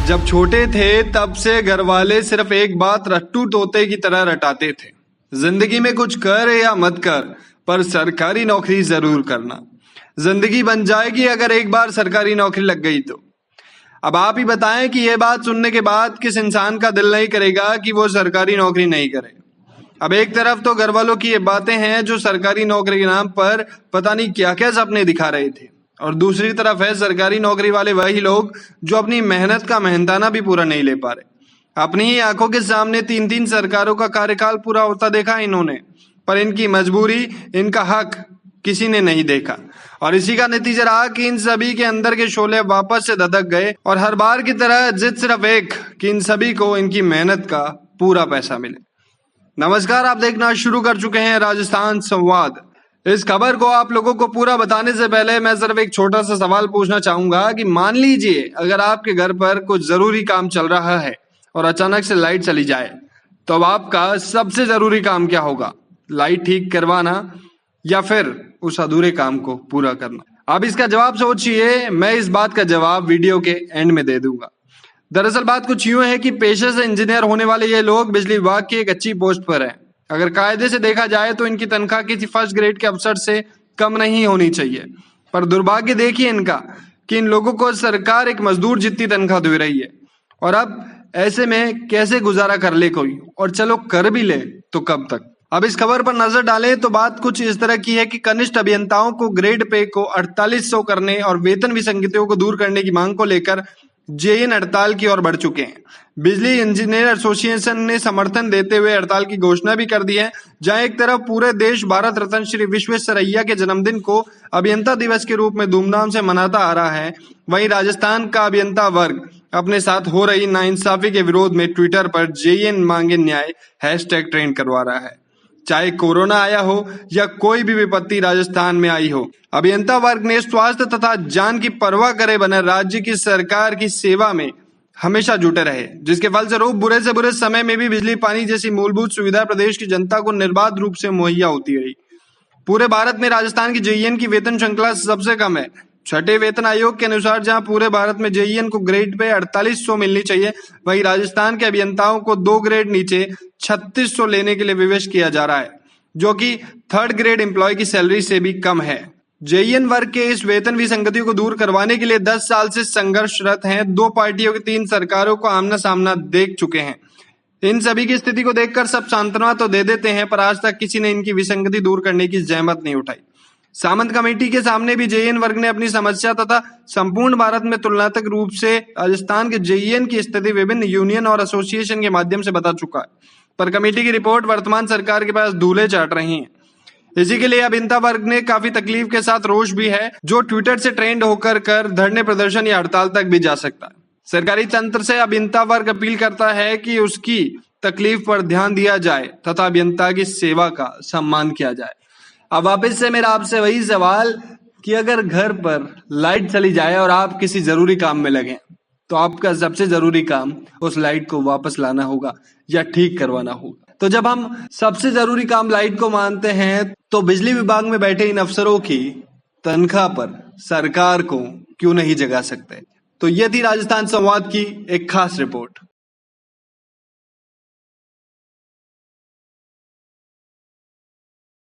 जब छोटे थे तब से घर वाले सिर्फ एक बात रट्टू तोते की तरह रटाते थे, जिंदगी में कुछ कर या मत कर पर सरकारी नौकरी जरूर करना। जिंदगी बन जाएगी अगर एक बार सरकारी नौकरी लग गई तो। अब आप ही बताएं कि ये बात सुनने के बाद किस इंसान का दिल नहीं करेगा कि वो सरकारी नौकरी नहीं करे। अब एक तरफ तो घर वालों की ये बातें हैं जो सरकारी नौकरी के नाम पर पता नहीं क्या क्या सपने दिखा रहे थे, और दूसरी तरफ है सरकारी नौकरी वाले वही लोग जो अपनी मेहनत का मेहनताना भी पूरा नहीं ले पा रहे। अपनी ही आंखों के सामने 3-3 सरकारों का कार्यकाल पूरा होता देखा इन्होंने, पर इनकी मजबूरी, इनका हक किसी ने नहीं देखा, और इसी का नतीजा रहा कि इन सभी के अंदर के शोले वापस से धधक गए, और हर बार की तरह जिद सिर्फ एक कि इन सभी को इनकी मेहनत का पूरा पैसा मिले। नमस्कार, आप देखना शुरू कर चुके हैं राजस्थान संवाद। इस खबर को आप लोगों को पूरा बताने से पहले मैं सिर्फ एक छोटा सा सवाल पूछना चाहूंगा कि मान लीजिए अगर आपके घर पर कुछ जरूरी काम चल रहा है और अचानक से लाइट चली जाए, तो अब आपका सबसे जरूरी काम क्या होगा? लाइट ठीक करवाना या फिर उस अधूरे काम को पूरा करना? आप इसका जवाब सोचिए, मैं इस बात का जवाब वीडियो के एंड में दे दूंगा। दरअसल बात कुछ यूं है कि पेशे से इंजीनियर होने वाले ये लोग बिजली विभाग की एक अच्छी पोस्ट पर हैं। अगर कायदे से देखा जाए तो इनकी तनख्वाह किसी फर्स्ट ग्रेड के अफसर से कम नहीं होनी चाहिए, पर दुर्भाग्य देखिए इनका कि इन लोगों को सरकार एक मजदूर जितनी तनख्वाह दे रही है। और अब ऐसे में कैसे गुजारा कर ले कोई, और चलो कर भी ले तो कब तक? अब इस खबर पर नजर डालें तो बात कुछ इस तरह की है कि कनिष्ठ अभियंताओं को ग्रेड पे को 4800 करने और वेतन विसंगतियों को दूर करने की मांग को लेकर जेएन हड़ताल की ओर बढ़ चुके हैं। बिजली इंजीनियर एसोसिएशन ने समर्थन देते हुए हड़ताल की घोषणा भी कर दी है। जहां एक तरफ पूरे देश भारत रत्न श्री विश्वेश्वरैया के जन्मदिन को अभियंता दिवस के रूप में धूमधाम से मनाता आ रहा है, वहीं राजस्थान का अभियंता वर्ग अपने साथ हो रही नाइंसाफी के विरोध में ट्विटर पर जेएन मांगे न्याय हैशटैग ट्रेंड करवा रहा है। चाहे कोरोना आया हो या कोई भी विपत्ति राजस्थान में आई हो, अभियंता वर्ग ने स्वास्थ्य तथा जान की परवाह करे बने राज्य की सरकार की सेवा में हमेशा जुटे रहे, जिसके फलस्वरूप बुरे से बुरे समय में भी बिजली पानी जैसी मूलभूत सुविधा प्रदेश की जनता को निर्बाध रूप से मुहैया होती रही। पूरे भारत में राजस्थान की जेईएन की वेतन श्रृंखला सबसे कम है। छठे वेतन आयोग के अनुसार जहां पूरे भारत में जेईएन को ग्रेड पे 4800 मिलनी चाहिए, वहीं राजस्थान के अभियंताओं को 2 ग्रेड नीचे 3600 लेने के लिए विवश किया जा रहा है, जो कि थर्ड ग्रेड एम्प्लॉय की सैलरी से भी कम है। जेईएन वर्ग के इस वेतन विसंगतियों को दूर करवाने के लिए 10 साल से संघर्षरत हैं। 2 पार्टियों की 3 सरकारों को आमना सामना देख चुके हैं। इन सभी की स्थिति को देखकर सब सांत्वना तो दे देते हैं, पर आज तक किसी ने इनकी विसंगति दूर करने की जहमत नहीं उठाई। सामंत कमेटी के सामने भी जेईएन वर्ग ने अपनी समस्या तथा संपूर्ण भारत में तुलनात्मक रूप से राजस्थान के जेईएन की स्थिति विभिन्न यूनियन और एसोसिएशन के माध्यम से बता चुका है, पर कमेटी की रिपोर्ट वर्तमान सरकार के पास धूले चाट रही है। इसी के लिए अभियंता वर्ग ने काफी तकलीफ के साथ रोष भी है, जो ट्विटर से ट्रेंड होकर धरने प्रदर्शन या हड़ताल तक भी जा सकता है। सरकारी तंत्र से अभियंता वर्ग अपील करता है कि उसकी तकलीफ पर ध्यान दिया जाए तथा अभियंता की सेवा का सम्मान किया जाए। अब वापस से मेरा आपसे वही सवाल कि अगर घर पर लाइट चली जाए और आप किसी जरूरी काम में लगे, तो आपका सबसे जरूरी काम उस लाइट को वापस लाना होगा या ठीक करवाना होगा। तो जब हम सबसे जरूरी काम लाइट को मानते हैं, तो बिजली विभाग में बैठे इन अफसरों की तनख्वाह पर सरकार को क्यों नहीं जगा सकते? तो यह थी राजस्थान संवाद की एक खास रिपोर्ट।